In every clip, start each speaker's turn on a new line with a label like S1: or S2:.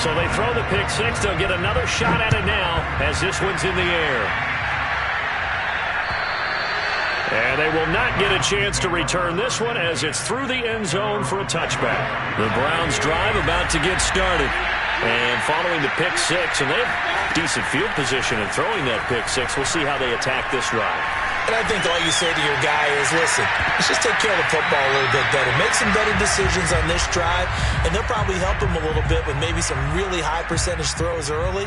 S1: So they throw the pick six. They'll get another shot at it now as this one's in the air. And they will not get a chance to return this one as it's through the end zone for a touchback. The Browns drive about to get started. And following the pick six, and they have decent field position in throwing that pick six. We'll see how they attack this drive.
S2: And I think all you say to your guy is, listen, let's just take care of the football a little bit better. Make some better decisions on this drive, and they'll probably help him a little bit with maybe some really high percentage throws early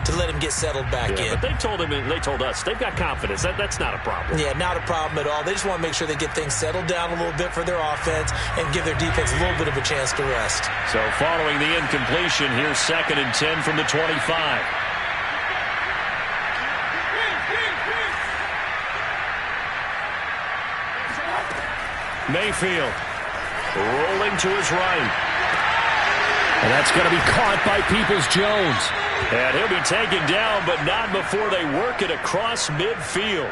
S2: to let him get settled back in.
S1: But they told him, and they told us, they've got confidence. That's not a problem.
S2: Yeah, not a problem at all. They just want to make sure they get things settled down a little bit for their offense and give their defense a little bit of a chance to rest.
S1: So following the incompletion, here's 2nd and 10 from the 25. Mayfield rolling to his right. And that's going to be caught by Peoples-Jones. And he'll be taken down, but not before they work it across midfield.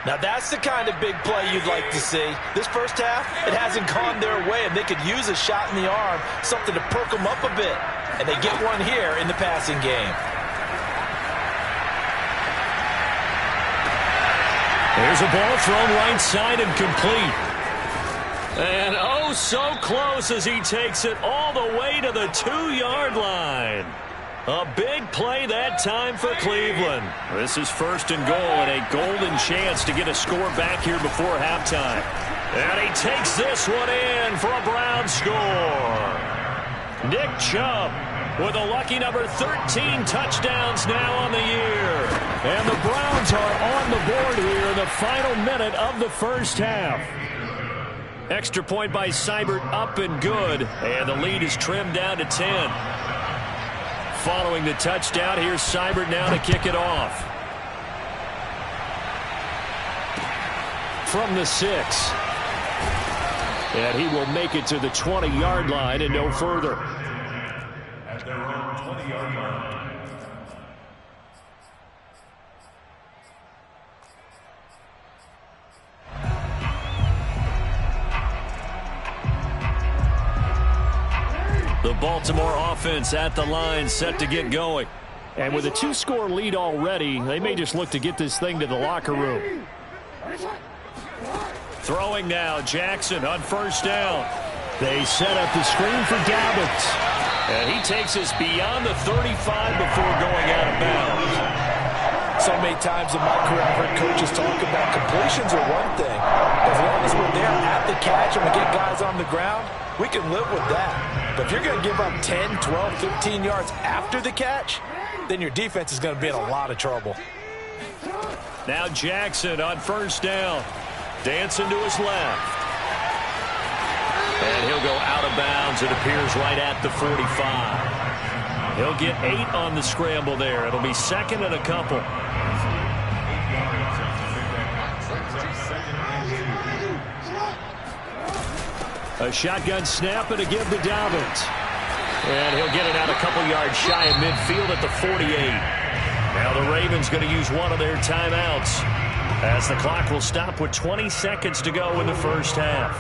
S2: Now that's the kind of big play you'd like to see. This first half, it hasn't gone their way, and they could use a shot in the arm, something to perk them up a bit. And they get one here in the passing game.
S1: There's a ball thrown right side and complete. And oh, so close as he takes it all the way to the 2-yard line. A big play that time for Cleveland. This is 1st and goal and a golden chance to get a score back here before halftime. And he takes this one in for a Brown score. Nick Chubb with a lucky number 13 touchdowns now on the year. And the Browns are on the board here in the final minute of the first half. Extra point by Seibert up and good. And the lead is trimmed down to 10. Following the touchdown, here's Seibert now to kick it off. From the 6. And he will make it to the 20-yard line and no further. At their own 20-yard line. The Baltimore offense at the line, set to get going. And with a 2-score lead already, they may just look to get this thing to the locker room. Throwing now, Jackson on 1st down. They set up the screen for Dobbins. And he takes us beyond the 35 before going out of bounds.
S2: So many times in my career, I've heard coaches talk about completions are one thing. As long as we're there at the catch and we get guys on the ground, we can live with that. But if you're going to give up 10, 12, 15 yards after the catch, then your defense is going to be in a lot of trouble.
S1: Now Jackson on 1st down. Dancing to his left. And he'll go out of bounds. It appears right at the 45. He'll get 8 on the scramble there. It'll be 2nd and a couple. A shotgun snap and a give to Dobbins. And he'll get it out a couple yards shy of midfield at the 48. Now the Ravens going to use one of their timeouts as the clock will stop with 20 seconds to go in the first half.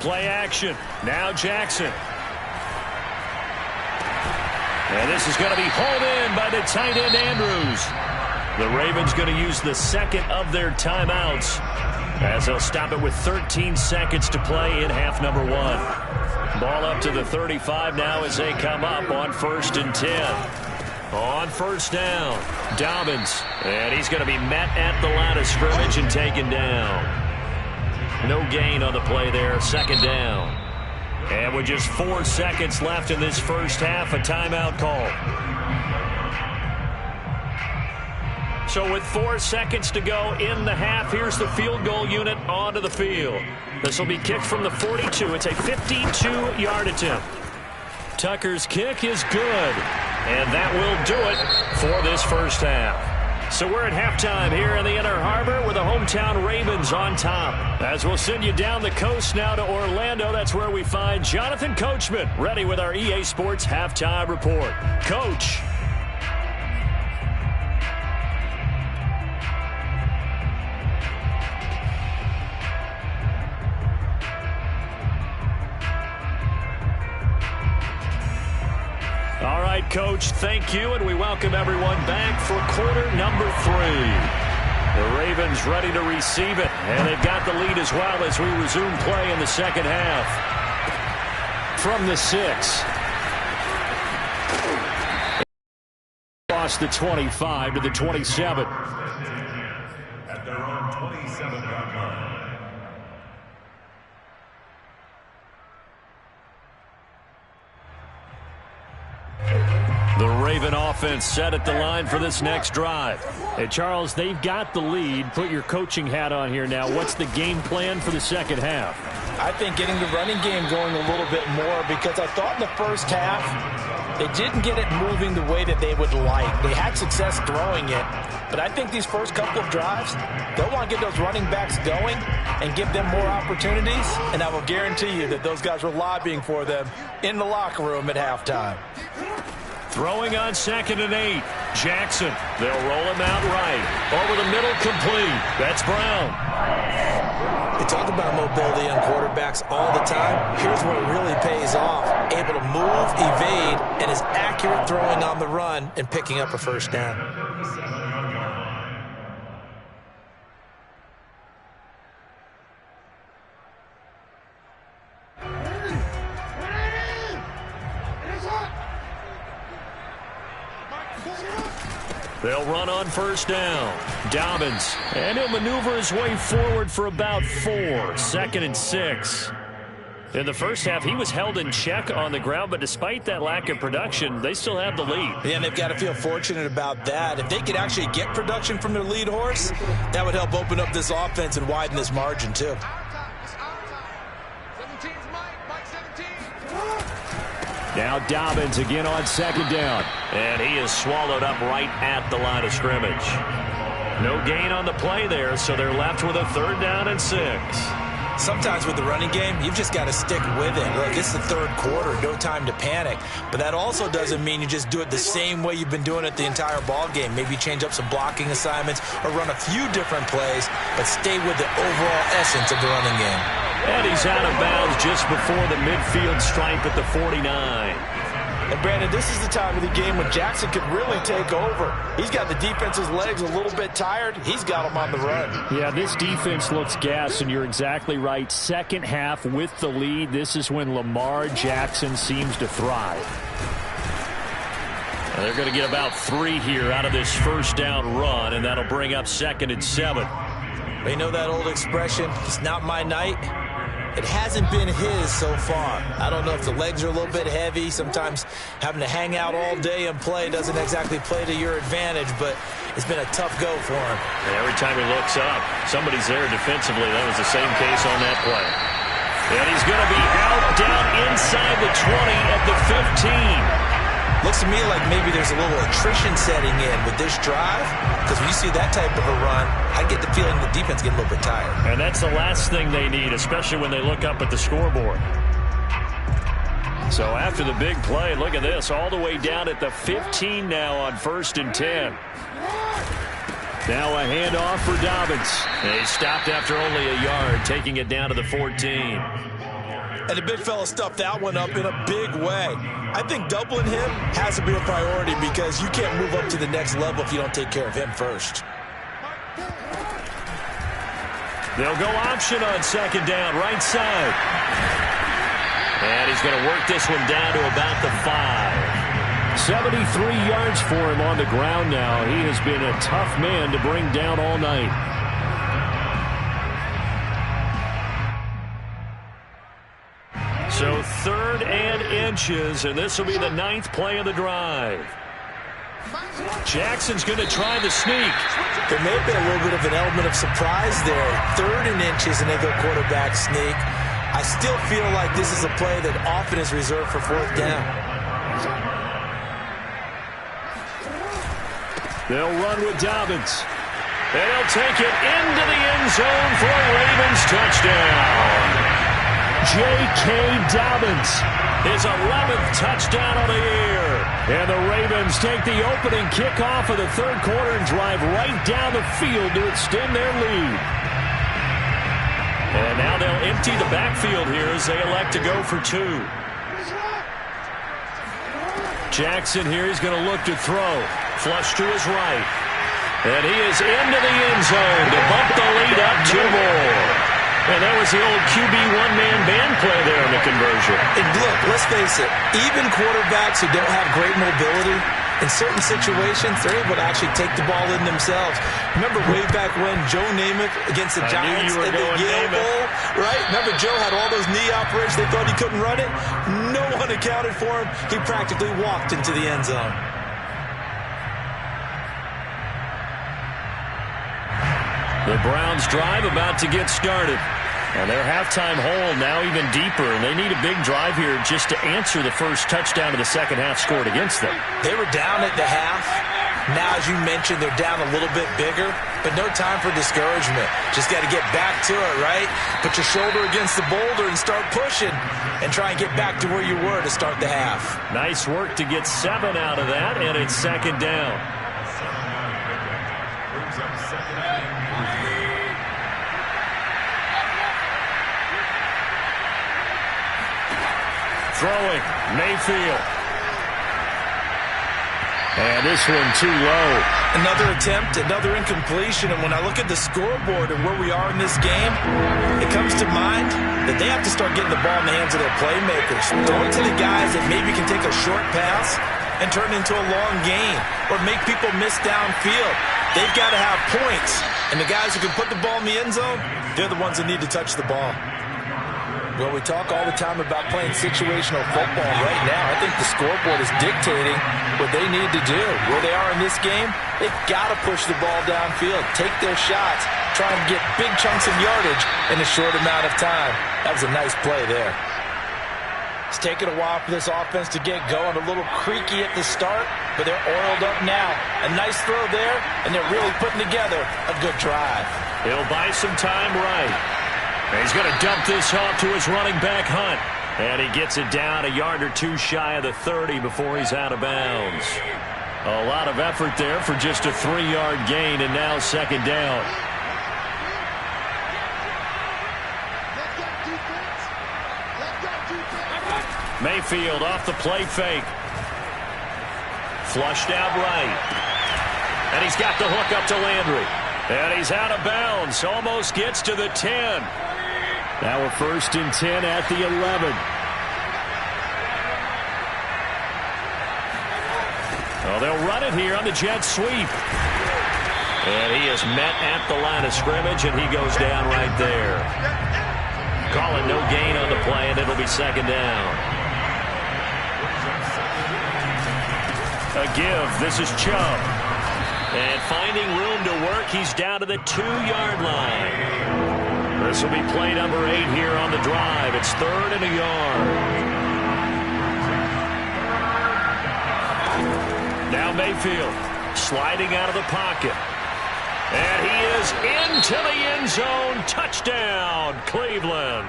S1: Play action. Now Jackson. And this is going to be hauled in by the tight end Andrews. The Ravens going to use the 2nd of their timeouts as they'll stop it with 13 seconds to play in half number 1. Ball up to the 35 now as they come up on 1st and 10. On 1st down, Dobbins. And he's going to be met at the line of scrimmage and taken down. No gain on the play there, 2nd down. And with just 4 seconds left in this first half, a timeout call. So with 4 seconds to go in the half, here's the field goal unit onto the field. This will be kicked from the 42. It's a 52-yard attempt. Tucker's kick is good. And that will do it for this first half. So we're at halftime here in the Inner Harbor with the hometown Ravens on top. As we'll send you down the coast now to Orlando, that's where we find Jonathan Coachman ready with our EA Sports Halftime Report. Coach. Coach. Thank you, and we welcome everyone back for quarter number 3. The Ravens ready to receive it, and they've got the lead as well as we resume play in the second half. From the 6. Lost the 25 to the 27.
S3: At their own 27-yard line.
S1: The Raven offense set at the line for this next drive.
S4: Hey, Charles, they've got the lead. Put your coaching hat on here now. What's the game plan for the second half?
S2: I think getting the running game going a little bit more, because I thought in the first half they didn't get it moving the way that they would like. They had success throwing it, but I think these first couple of drives, they'll want to get those running backs going and give them more opportunities, and I will guarantee you that those guys were lobbying for them in the locker room at halftime.
S1: Throwing on 2nd and 8. Jackson. They'll roll him out right. Over the middle, complete. That's Brown.
S2: They talk about mobility on quarterbacks all the time. Here's where it really pays off. Able to move, evade, and is accurate throwing on the run and picking up a first down.
S1: They'll run on first down. Dobbins. And he'll maneuver his way forward for about 4. 2nd and 6. In the first half, he was held in check on the ground, but despite that lack of production, they still have the lead.
S2: Yeah, and they've got to feel fortunate about that. If they could actually get production from their lead horse, that would help open up this offense and widen this margin, too.
S4: Now Dobbins again on 2nd down.
S1: And he is swallowed up right at the line of scrimmage. No gain on the play there, so they're left with a 3rd down and 6.
S2: Sometimes with the running game, you've just got to stick with it. Look, it's the 3rd quarter, no time to panic. But that also doesn't mean you just do it the same way you've been doing it the entire ball game. Maybe change up some blocking assignments or run a few different plays, but stay with the overall essence of the running game.
S1: And he's out of bounds just before the midfield stripe at the 49.
S2: And, Brandon, this is the time of the game when Jackson could really take over. He's got the defense's legs a little bit tired. He's got them on the run.
S4: Yeah, this defense looks gassed, and you're exactly right. Second half with the lead, this is when Lamar Jackson seems to thrive.
S1: And they're going to get about 3 here out of this first down run, and that'll bring up 2nd and 7.
S2: You know that old expression, it's not my night? It hasn't been his so far. I don't know if the legs are a little bit heavy. Sometimes having to hang out all day and play doesn't exactly play to your advantage, but it's been a tough go for him.
S1: And every time he looks up, somebody's there defensively. That was the same case on that play. And he's going to be out down inside the 20 at the 15.
S2: Looks to me like maybe there's a little attrition setting in with this drive, because when you see that type of a run, I get the feeling the defense getting a little bit tired.
S1: And that's the last thing they need, especially when they look up at the scoreboard. So after the big play, look at this, all the way down at the 15 now on 1st and 10. Now a handoff for Dobbins. And he stopped after only a yard, taking it down to the 14.
S2: And the big fella stuffed that one up in a big way. I think doubling him has to be a priority, because you can't move up to the next level if you don't take care of him first.
S1: They'll go option on 2nd down, right side. And he's going to work this one down to about the 5.
S4: 73 yards for him on the ground now. He has been a tough man to bring down all night.
S1: So 3rd and inches, and this will be the 9th play of the drive. Jackson's going to try the sneak.
S2: There may have been a little bit of an element of surprise there. 3rd and inches, and they go quarterback sneak. I still feel like this is a play that often is reserved for 4th down.
S1: They'll run with Dobbins. And he'll take it into the end zone for a Ravens touchdown. J.K. Dobbins, his 11th touchdown on the year. And the Ravens take the opening kickoff of the 3rd quarter and drive right down the field to extend their lead. And now they'll empty the backfield here as they elect to go for 2. Jackson here, he's going to look to throw. Flush to his right. And he is into the end zone to bump the lead up 2 more. And that was the old QB one-man band play there in the conversion.
S2: And look, let's face it, even quarterbacks who don't have great mobility, in certain situations, they're able to actually take the ball in themselves. Remember way back when Joe Namath against the Giants in the Yale Bowl, right? Remember Joe had all those knee operations. They thought he couldn't run it. No one accounted for him. He practically walked into the end zone.
S1: The Browns drive about to get started.
S4: And their halftime hole now even deeper, and they need a big drive here just to answer the first touchdown of the second half scored against them.
S2: They were down at the half. Now, as you mentioned, they're down a little bit bigger, but no time for discouragement. Just got to get back to it, right? Put your shoulder against the boulder and start pushing and try and get back to where you were to start the half.
S1: Nice work to get 7 out of that, and it's second down. Throwing, Mayfield.
S4: And this one too low.
S2: Another attempt, another incompletion, and when I look at the scoreboard and where we are in this game, it comes to mind that they have to start getting the ball in the hands of their playmakers. Throw it to the guys that maybe can take a short pass and turn it into a long gain or make people miss downfield. They've got to have points, and the guys who can put the ball in the end zone, they're the ones that need to touch the ball. Well, we talk all the time about playing situational football. Right now, I think the scoreboard is dictating what they need to do. Where they are in this game, they've got to push the ball downfield, take their shots, try and get big chunks of yardage in a short amount of time. That was a nice play there. It's taken a while for this offense to get going. A little creaky at the start, but they're oiled up now. A nice throw there, and they're really putting together a good drive.
S1: He'll buy some time right. He's going to dump this off to his running back, Hunt. And he gets it down a yard or two shy of the 30 before he's out of bounds. A lot of effort there for just a 3-yard gain, and now second down. Mayfield off the play fake. Flushed out right. And he's got the hook up to Landry. And he's out of bounds. Almost gets to the 10.
S4: Now a 1st and 10 at the 11.
S1: Well, they'll run it here on the jet sweep. And he is met at the line of scrimmage, and he goes down right there. Call it no gain on the play, and it'll be second down. A give. This is Chubb. And finding room to work, he's down to the 2-yard line. This will be play number 8 here on the drive. It's 3rd and a yard. Now Mayfield sliding out of the pocket. And he is into the end zone. Touchdown, Cleveland.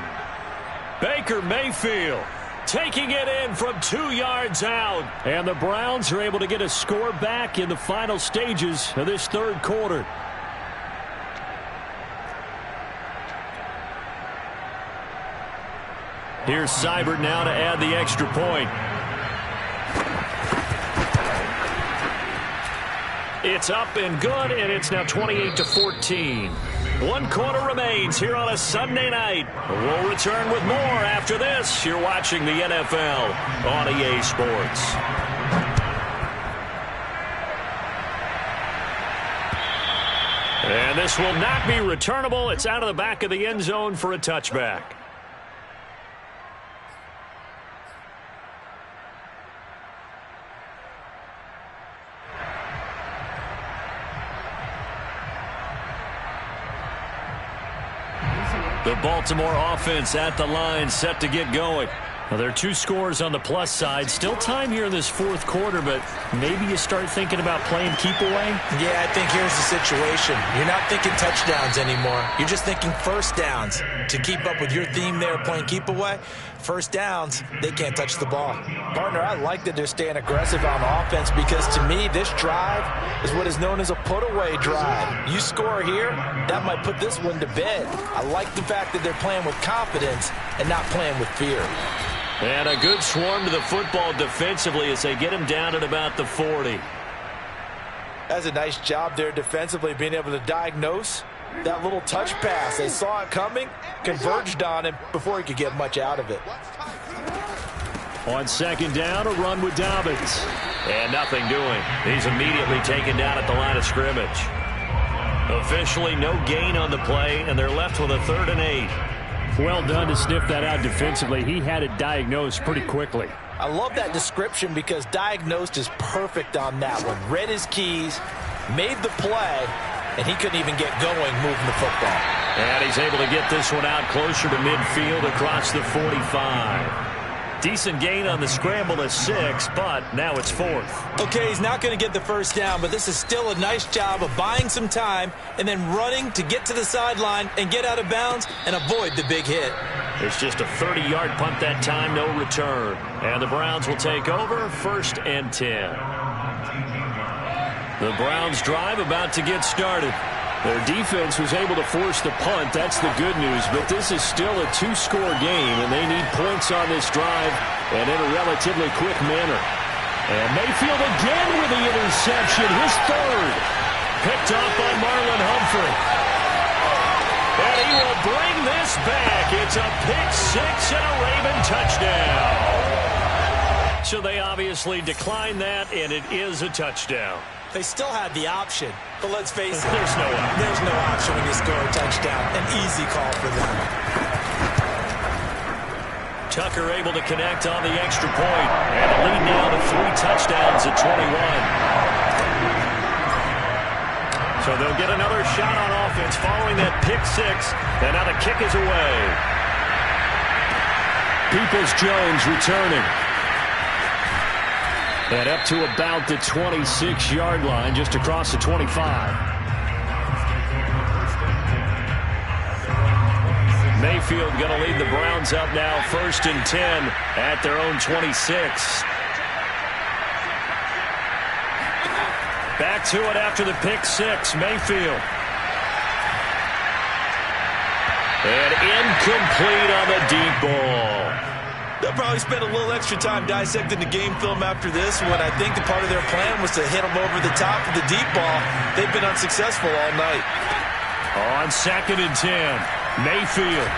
S1: Baker Mayfield taking it in from 2 yards out.
S4: And the Browns are able to get a score back in the final stages of this 3rd quarter.
S1: Here's Seibert now to add the extra point. It's up and good, and it's now 28-14. 1 quarter remains here on a Sunday night. We'll return with more after this. You're watching the NFL on EA Sports. And this will not be returnable. It's out of the back of the end zone for a touchback. The Baltimore offense at the line, set to get going. Well, there are 2 scores on the plus side. Still time here in this 4th quarter, but maybe you start thinking about playing keep away?
S2: Yeah, I think here's the situation. You're not thinking touchdowns anymore. You're just thinking first downs. To keep up with your theme there, playing keep away, first downs, they can't touch the ball. Partner, I like that they're staying aggressive on offense because to me, this drive is what is known as a put-away drive. You score here, that might put this one to bed. I like the fact that they're playing with confidence and not playing with fear.
S1: And a good swarm to the football defensively as they get him down at about the 40.
S2: That's a nice job there defensively, being able to diagnose that little touch pass. They saw it coming, converged on him before he could get much out of it.
S4: On second down, a run with Dobbins.
S1: And nothing doing. He's immediately taken down at the line of scrimmage. Officially no gain on the play, and they're left with a 3rd and 8.
S4: Well done to sniff that out defensively. He had it diagnosed pretty quickly.
S2: I love that description because diagnosed is perfect on that one. Read his keys, made the play, and he couldn't even get going moving the football.
S1: And he's able to get this one out closer to midfield across the 45. Decent gain on the scramble to 6, but now it's 4th.
S2: Okay, he's not going to get the first down, but this is still a nice job of buying some time and then running to get to the sideline and get out of bounds and avoid the big hit.
S1: It's just a 30-yard punt that time, no return. And the Browns will take over, 1st and 10. The Browns drive about to get started.
S4: Their defense was able to force the punt. That's the good news. But this is still a 2-score game, and they need points on this drive and in a relatively quick manner. And Mayfield again with the interception, his 3rd.
S1: Picked off by Marlon Humphrey. And he will bring this back. It's a pick 6 and a Raven touchdown. So they obviously declined that, and it is a touchdown.
S2: They still had the option, but let's face it.
S1: There's no option.
S2: There's no option when you score a touchdown. An easy call for them.
S1: Tucker able to connect on the extra point. And the lead now to 3 touchdowns at 21. So they'll get another shot on offense following that pick 6. And now the kick is away.
S4: Peoples-Jones returning. And up to about the 26-yard line, just across the 25.
S1: Mayfield going to lead the Browns up now, 1st and 10 at their own 26. Back to it after the pick 6, Mayfield. And incomplete on the deep ball.
S2: They'll probably spend a little extra time dissecting the game film after this when I think the part of their plan was to hit them over the top of the deep ball. They've been unsuccessful all night.
S1: On 2nd and 10, Mayfield.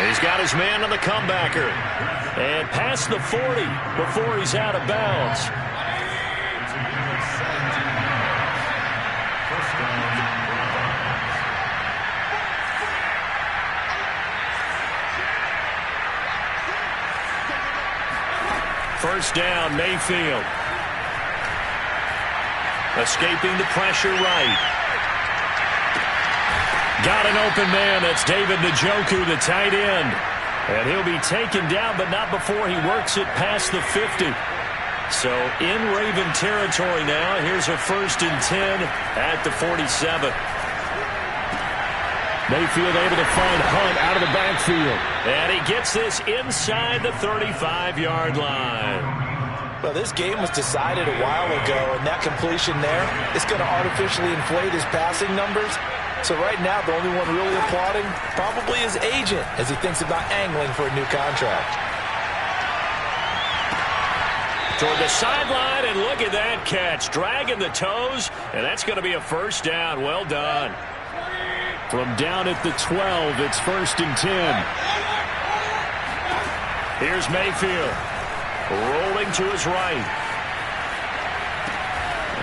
S1: He's got his man on the comebacker. And past the 40 before he's out of bounds. First down, Mayfield. Escaping the pressure right. Got an open man. That's David Njoku, the tight end. And he'll be taken down, but not before he works it past the 50. So in Raven territory now. Here's a 1st and 10 at the 47.
S4: Mayfield able to find Hunt out of the backfield.
S1: And he gets this inside the 35-yard line.
S2: Well, this game was decided a while ago, and that completion there is going to artificially inflate his passing numbers. So right now, the only one really applauding probably his agent as he thinks about angling for a new contract.
S1: Toward the sideline, and look at that catch. Dragging the toes, and that's going to be a 1st down. Well done.
S4: From down at the 12, it's 1st and 10.
S1: Here's Mayfield. Rolling to his right.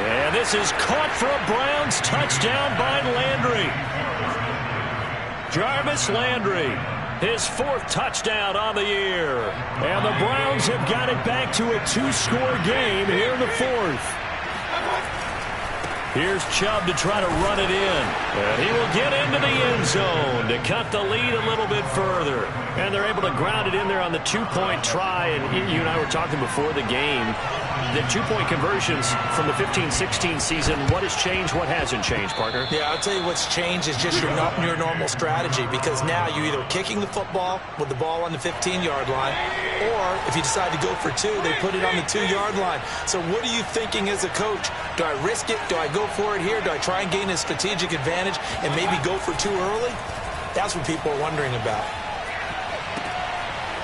S1: And this is caught for a Browns touchdown by Landry. Jarvis Landry, his 4th touchdown on the year.
S4: And the Browns have got it back to a 2-score game here in the 4th.
S1: Here's Chubb to try to run it in. And he will get into the end zone to cut the lead a little bit further. And they're able to ground it in there on the 2-point try. And you and I were talking before the game. The 2-point conversions from the 15-16 season, what has changed, what hasn't changed, partner?
S2: Yeah, I'll tell you what's changed is just your normal strategy, because now you're either kicking the football with the ball on the 15-yard line, or if you decide to go for 2, they put it on the 2-yard line. So what are you thinking as a coach? Do I risk it? Do I go for it here? Do I try and gain a strategic advantage and maybe go for 2 early? That's what people are wondering about.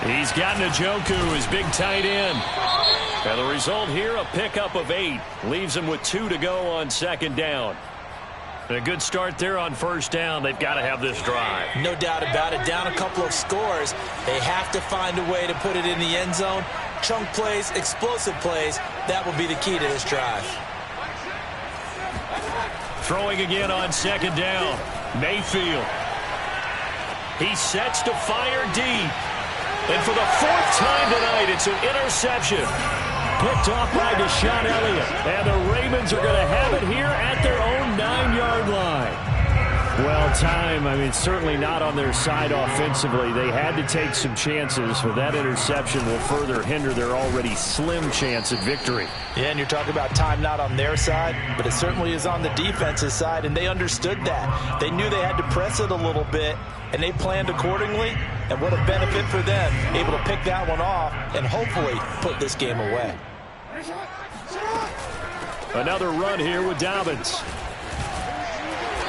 S4: He's got Njoku, his big tight end. And the result here, a pickup of 8. Leaves him with 2 to go on second down. And a good start there on first down. They've got to have this drive.
S2: No doubt about it. Down a couple of scores. They have to find a way to put it in the end zone. Chunk plays, explosive plays. That will be the key to this drive.
S4: Throwing again on second down. Mayfield. He sets to fire deep. And for the 4th time tonight, it's an interception. Picked off by Deshaun Elliott. And the Ravens are going to have it here at their own 9-yard line. Well, time, certainly not on their side offensively. They had to take some chances, but that interception will further hinder their already slim chance at victory.
S2: Yeah, and you're talking about time not on their side, but it certainly is on the defense's side, and they understood that. They knew they had to press it a little bit, and they planned accordingly, and what a benefit for them, able to pick that one off and hopefully put this game away.
S4: Another run here with Dobbins.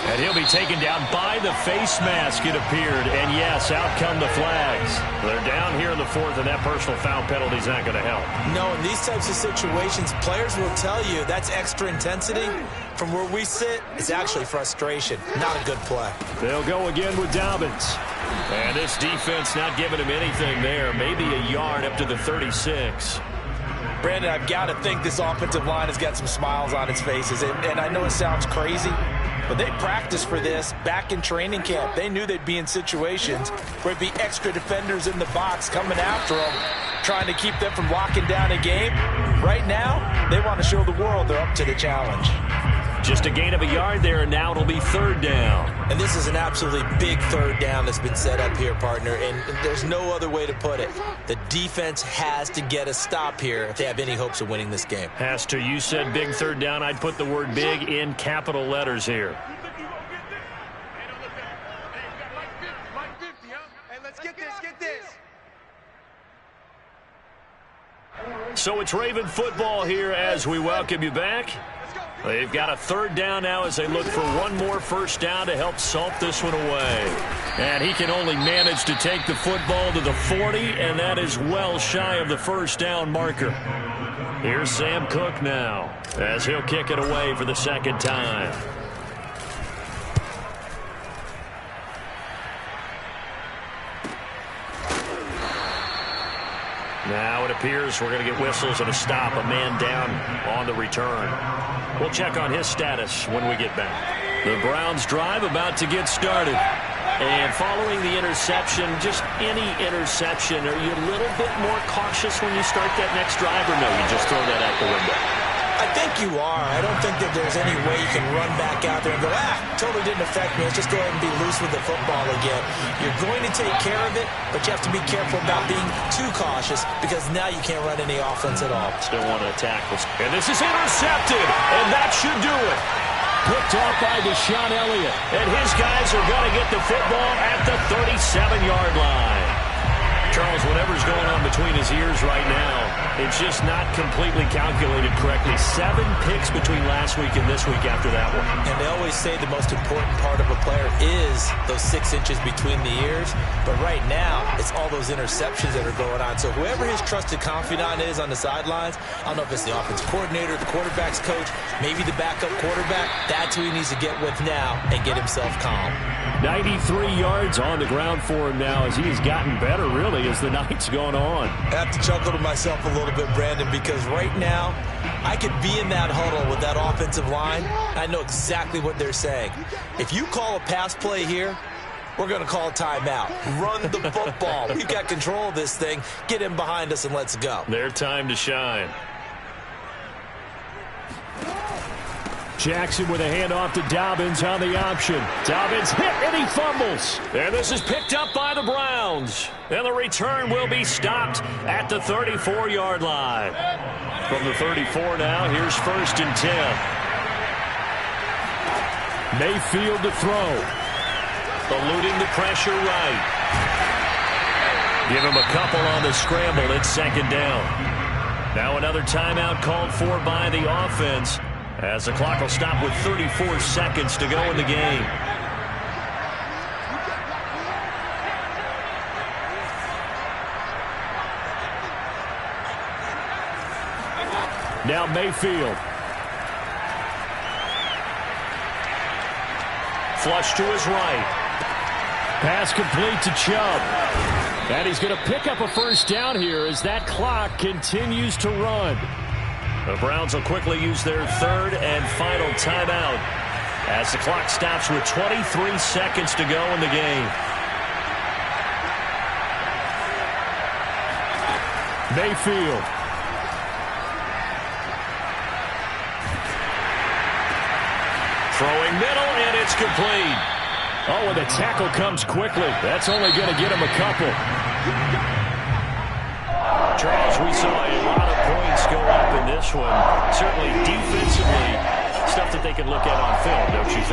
S4: And he'll be taken down by the face mask, it appeared. And yes, out come the flags. They're down here in the 4th, and that personal foul penalty is not going to help.
S2: No, in these types of situations, players will tell you that's extra intensity. From where we sit, it's actually frustration. Not a good play.
S4: They'll go again with Dobbins. And this defense not giving him anything there. Maybe a yard up to the 36.
S2: Brandon, I've got to think this offensive line has got some smiles on its faces. And I know it sounds crazy, but they practiced for this back in training camp. They knew they'd be in situations where it'd be extra defenders in the box coming after them, trying to keep them from locking down a game. Right now, they want to show the world they're up to the challenge.
S4: Just a gain of a yard there, and now it'll be 3rd down.
S2: And this is an absolutely big 3rd down that's been set up here, partner, and there's no other way to put it. The defense has to get a stop here if they have any hopes of winning this game.
S4: Has to. You said big 3rd down. I'd put the word big in capital letters here. So it's Raven football here as we welcome you back. They've got a 3rd down now as they look for one more first down to help salt this one away. And he can only manage to take the football to the 40, and that is well shy of the first down marker. Here's Sam Cook now as he'll kick it away for the 2nd time. Now it appears we're going to get whistles and a stop, a man down on the return. We'll check on his status when we get back. The Browns drive about to get started. And following the interception, just any interception, are you a little bit more cautious when you start that next drive, or no, you just throw that out the window?
S2: I think you are. I don't think that there's any way you can run back out there and go, totally didn't affect me. Let's just go ahead and be loose with the football again. You're going to take care of it, but you have to be careful about being too cautious because now you can't run any offense at all.
S4: Still want to attack. And this is intercepted, and that should do it. Picked off by Deshaun Elliott, and his guys are going to get the football at the 37-yard line. Charles, whatever's going on between his ears right now, it's just not completely calculated correctly. 7 picks between last week and this week after that one.
S2: And they always say the most important part of a player is those 6 inches between the ears. But right now, it's all those interceptions that are going on. So whoever his trusted confidant is on the sidelines, I don't know if it's the offensive coordinator, the quarterback's coach, maybe the backup quarterback, that's who he needs to get with now and get himself calm.
S4: 93 yards on the ground for him now as he has gotten better, really, as the night's gone on.
S2: I have to chuckle to myself a little bit, Brandon, because right now I could be in that huddle with that offensive line. I know exactly what they're saying. If you call a pass play here, we're going to call a timeout. Run the football. We've got control of this thing. Get in behind us and let's go.
S4: Their time to shine. Jackson with a handoff to Dobbins on the option. Dobbins hit and he fumbles. And this is picked up by the Browns. And the return will be stopped at the 34-yard line. From the 34 now, here's 1st and 10. Mayfield to throw. Eluding the pressure right. Give him a couple on the scramble. It's 2nd down. Now another timeout called for by the offense, as the clock will stop with 34 seconds to go in the game. Now Mayfield.
S1: Flush to his right.
S4: Pass complete to Chubb. And he's going to pick up a first down here as that clock continues to run.
S1: The Browns will quickly use their third and final timeout as the clock stops with 23 seconds to go in the game.
S4: Mayfield.
S1: Throwing middle, and it's complete.
S4: Oh, and the tackle comes quickly. That's only going to get him a couple.
S1: Charles, we saw a lot of points go up in this one. Certainly defensively, stuff that they can look at on film, don't you think?